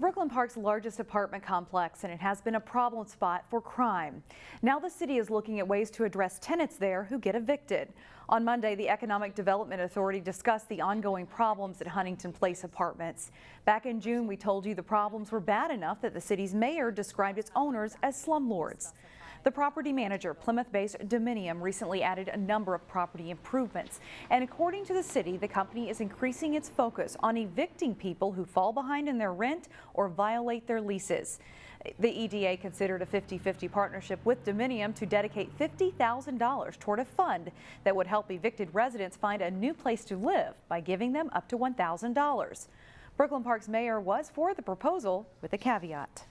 Brooklyn Park's largest apartment complex, and it has been a problem spot for crime. Now the city is looking at ways to address tenants there who get evicted. On Monday, the Economic Development Authority discussed the ongoing problems at Huntington Place apartments. Back in June, we told you the problems were bad enough that the city's mayor described its owners as slumlords. The property manager, Plymouth-based Dominium, recently added a number of property improvements. And according to the city, the company is increasing its focus on evicting people who fall behind in their rent or violate their leases. The EDA considered a 50-50 partnership with Dominium to dedicate $50,000 toward a fund that would help evicted residents find a new place to live by giving them up to $1,000. Brooklyn Park's mayor was for the proposal with a caveat.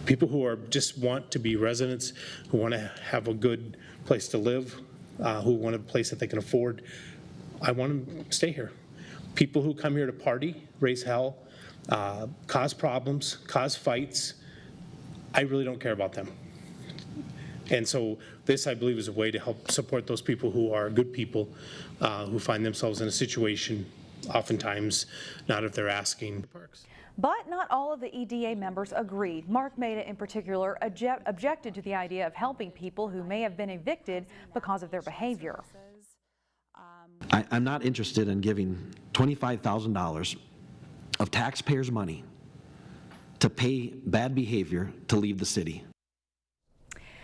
People who are just want to be residents, who want to have a good place to live, who want a place that they can afford, I want them to stay here. People who come here to party, raise hell, cause problems, cause fights, I really don't care about them. And so this, I believe, is a way to help support those people who are good people, who find themselves in a situation, oftentimes not if they're asking. But not all of the EDA members agreed. Mark Maida, in particular, objected to the idea of helping people who may have been evicted because of their behavior. I'm not interested in giving $25,000 of taxpayers' money to pay bad behavior to leave the city.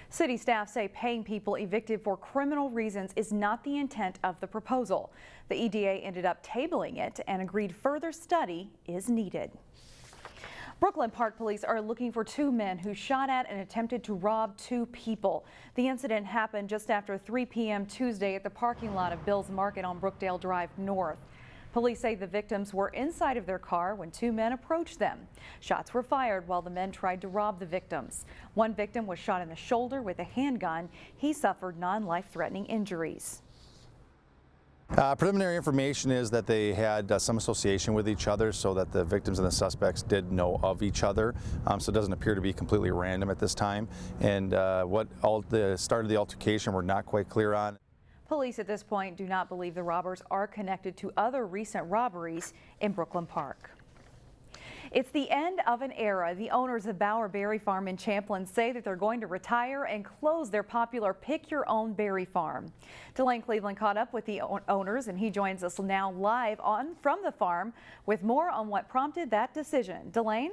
City staff say paying people evicted for criminal reasons is not the intent of the proposal. The EDA ended up tabling it and agreed further study is needed. Brooklyn Park Police are looking for two men who shot at and attempted to rob two people. The incident happened just after 3 p.m. Tuesday at the parking lot of Bill's Market on Brookdale Drive North. Police say the victims were inside of their car when two men approached them. Shots were fired while the men tried to rob the victims. One victim was shot in the shoulder with a handgun. He suffered non-life-threatening injuries. Preliminary information is that they had some association with each other, so that the victims and the suspects did know of each other. So it doesn't appear to be completely random at this time. And what the start of the altercation we're not quite clear on. Police at this point do not believe the robbers are connected to other recent robberies in Brooklyn Park. It's the end of an era. The owners of Bauer Berry Farm in Champlin say that they're going to retire and close their popular pick-your-own berry farm. Delane Cleveland caught up with the owners, and he joins us now live from the farm with more on what prompted that decision. Delane?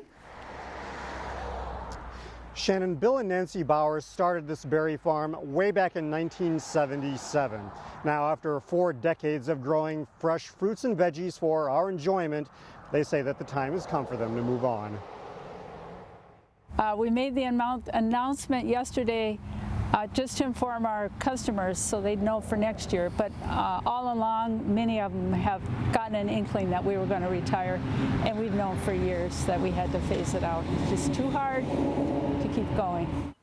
Shannon, Bill and Nancy Bauer started this berry farm way back in 1977. Now, after 4 decades of growing fresh fruits and veggies for our enjoyment, they say that the time has come for them to move on. We made the announcement yesterday just to inform our customers so they'd know for next year. But all along, many of them have gotten an inkling that we were going to retire, and we've known for years that we had to phase it out. It's just too hard to keep going.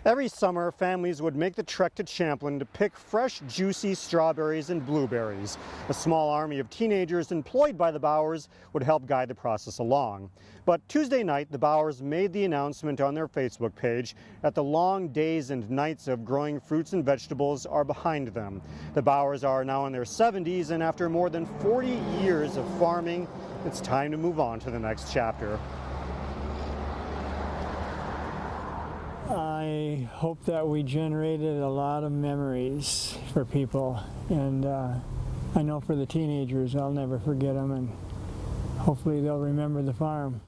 Every summer, families would make the trek to Champlin to pick fresh, juicy strawberries and blueberries. A small army of teenagers employed by the Bauers would help guide the process along. But Tuesday night, the Bauers made the announcement on their Facebook page that the long days and nights of growing fruits and vegetables are behind them. The Bauers are now in their 70s, and after more than 40 years of farming, it's time to move on to the next chapter. I hope that we generated a lot of memories for people, and I know for the teenagers, I'll never forget them, and hopefully they'll remember the farm.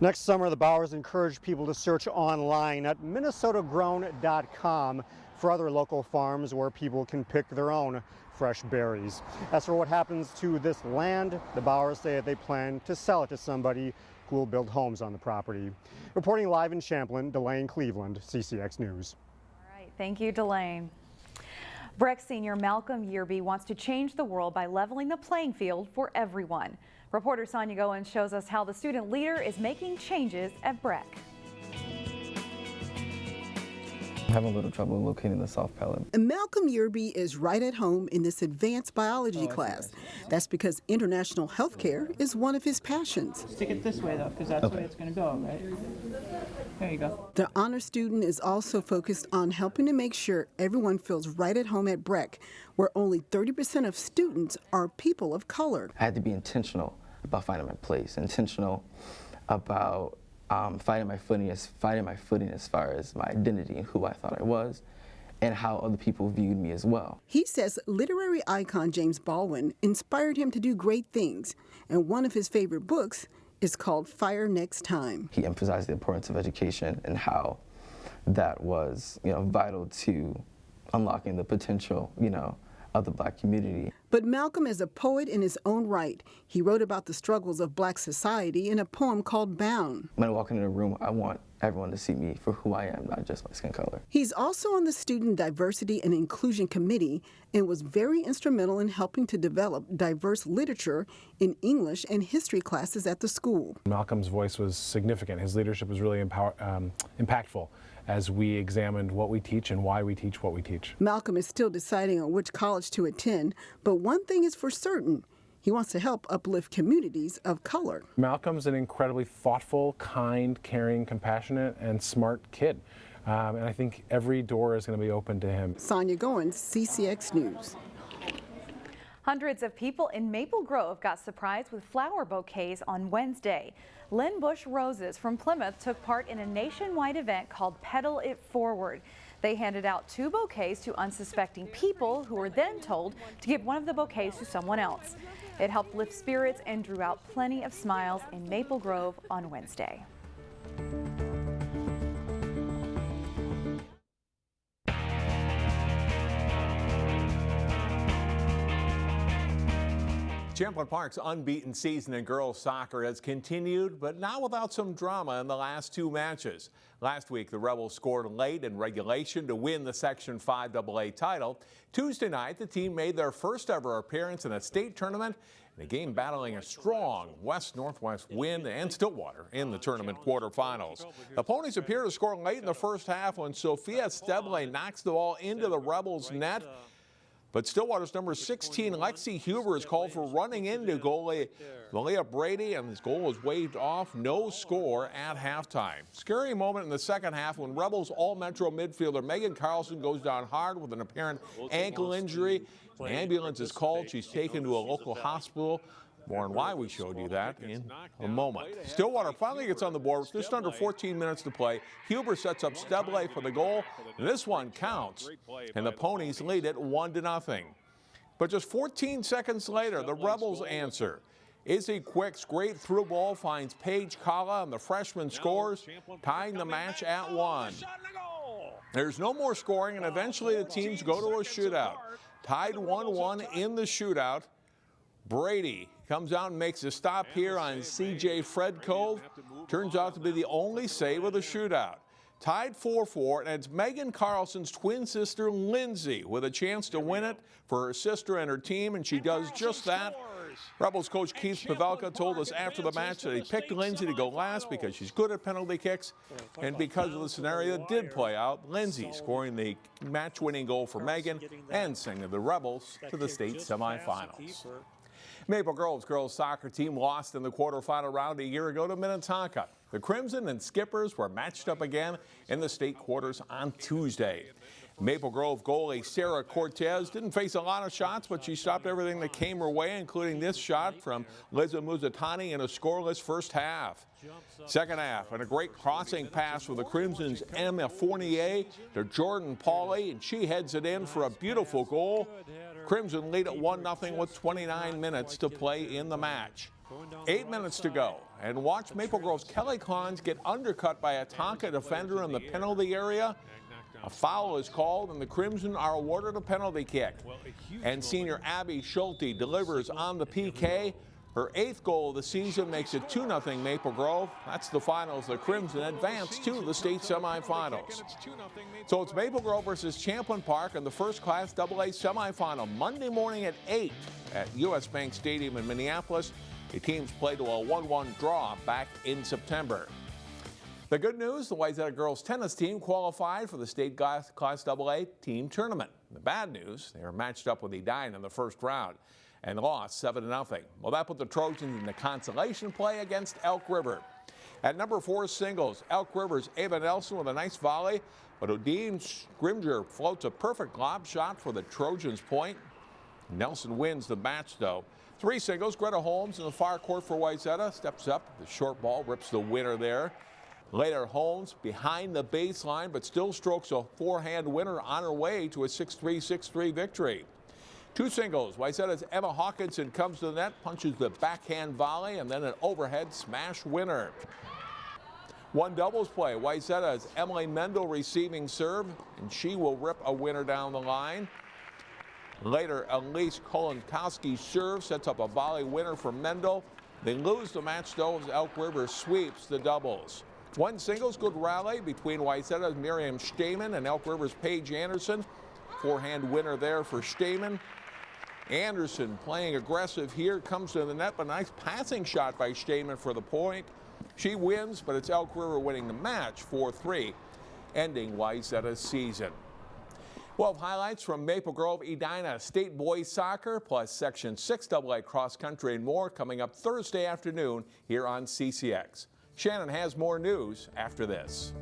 Next summer, the Bauers encourage people to search online at minnesotagrown.com for other local farms where people can pick their own fresh berries. As for what happens to this land, the Bauers say that they plan to sell it to somebody who will build homes on the property. Reporting live in Champlin, Delane Cleveland, CCX News. All right, thank you, Delane. Breck senior Malcolm Yearby wants to change the world by leveling the playing field for everyone. Reporter Sonia Goins shows us how the student leader is making changes at Breck. Having a little trouble locating the soft palate. And Malcolm Yearby is right at home in this advanced biology class. That's because international healthcare is one of his passions. Stick it this way, though, because that's the way it's going to go, right? There you go. The honor student is also focused on helping to make sure everyone feels right at home at Breck, where only 30% of students are people of color. I had to be intentional about finding my place, intentional about finding my footing as far as my identity and who I thought I was, and how other people viewed me as well. He says literary icon James Baldwin inspired him to do great things, and one of his favorite books is called Fire Next Time. He emphasized the importance of education and how that was, vital to unlocking the potential, of the Black community. But Malcolm is a poet in his own right. He wrote about the struggles of Black society in a poem called Bound. When I walk into a room, I want everyone to see me for who I am, not just my skin color. He's also on the Student Diversity and Inclusion Committee and was very instrumental in helping to develop diverse literature in English and history classes at the school. Malcolm's voice was significant. His leadership was really impactful as we examined what we teach and why we teach what we teach. Malcolm is still deciding on which college to attend, but one thing is for certain. He wants to help uplift communities of color. Malcolm's an incredibly thoughtful, kind, caring, compassionate, and smart kid. And I think every door is going to be open to him. Sonia Goins, CCX News. Hundreds of people in Maple Grove got surprised with flower bouquets on Wednesday. Lynn Busch Roses from Plymouth took part in a nationwide event called Petal It Forward. They handed out 2 bouquets to unsuspecting people who were then told to give one of the bouquets to someone else. It helped lift spirits and drew out plenty of smiles in Maple Grove on Wednesday. Champlin Park's unbeaten season in girls soccer has continued, but now without some drama in the last 2 matches. Last week, the Rebels scored late in regulation to win the Section 5 AA title. Tuesday night, the team made their first ever appearance in a state tournament, in a game battling a strong West-Northwest win and Stillwater in the tournament quarterfinals. The Ponies appear to score late in the first half when Sophia Steble knocks the ball into the Rebels' net. But Stillwater's number 16, Lexi Huber, is called for running into goalie Malia Brady, and his goal was waved off. No score at halftime. Scary moment in the second half when Rebels all-Metro midfielder Megan Carlson goes down hard with an apparent ankle injury. An ambulance is called. She's taken to a local hospital. More on why we showed you that in a moment. Stillwater finally gets on the board with just under 14 minutes to play. Huber sets up Steble for the goal, and this one counts, and the Ponies lead it 1-0. But just 14 seconds later, the Rebels answer. Izzy Quick's great through ball finds Paige Kala, and the freshman scores, tying the match at 1. There's no more scoring, and eventually the teams go to a shootout. Tied 1-1 in the shootout. Brady comes out and makes a stop here on C.J. Fredcove. Turns out to be the only save of the shootout. Tied 4-4, and it's Megan Carlson's twin sister, Lindsay, with a chance to win it for her sister and her team, and she does just that. Rebels coach Keith Pavelka told us after the match that he picked Lindsay to go last because she's good at penalty kicks, and because of the scenario that did play out, Lindsay scoring the match-winning goal for Megan and sending the Rebels to the state semifinals. Maple Grove's girls soccer team lost in the quarterfinal round a year ago to Minnetonka. The Crimson and Skippers were matched up again in the state quarters on Tuesday. Maple Grove goalie Sarah Cortez didn't face a lot of shots, but she stopped everything that came her way, including this shot from Liza Muzatani in a scoreless first half. Second half, and a great crossing pass for the Crimson's Emma Fournier to Jordan Pauly, and she heads it in for a beautiful goal. Crimson lead at 1-0 with 29 minutes to play in the match. 8 minutes to go, and watch Maple Grove's Kelly Collins get undercut by a Tonka defender in the penalty area. A foul is called, and the Crimson are awarded a penalty kick. And senior Abby Schulte delivers on the PK. Her 8th goal of the season makes it 2-0 Maple Grove. That's the finals. The Crimson advance to the state semifinals. So it's Maple Grove versus Champlin Park in the first-class AA semifinal Monday morning at 8 at U.S. Bank Stadium in Minneapolis. The teams play to a 1-1 draw back in September. The good news, the Wayzata girls tennis team qualified for the state Class AA team tournament. The bad news, they were matched up with Edina in the first round and lost 7-0. Well, that put the Trojans in the consolation play against Elk River. At number 4 singles, Elk River's Ava Nelson with a nice volley, but Odine Scrimger floats a perfect lob shot for the Trojans' point. Nelson wins the match, though. 3 singles, Greta Holmes in the far court for Wayzata steps up. The short ball rips the winner there. Later, Holmes behind the baseline, but still strokes a forehand winner on her way to a 6-3, 6-3 victory. 2 singles, Wayzata's Emma Hawkinson comes to the net, punches the backhand volley, and then an overhead smash winner. 1 doubles play, Wayzata's Emily Mendel receiving serve, and she will rip a winner down the line. Later, Elise Kolonkowski's serve sets up a volley winner for Mendel. They lose the match, though, as Elk River sweeps the doubles. 1 singles, good rally between Wayzata's Miriam Stamen and Elk River's Paige Anderson. Forehand winner there for Stamen. Anderson playing aggressive here, comes to the net, but a nice passing shot by Stamen for the point. She wins, but it's Elk River winning the match 4-3, ending Wayzata's season. We'll have highlights from Maple Grove, Edina State Boys Soccer, plus Section 6 AA Cross Country and more coming up Thursday afternoon here on CCX. Shannon has more news after this.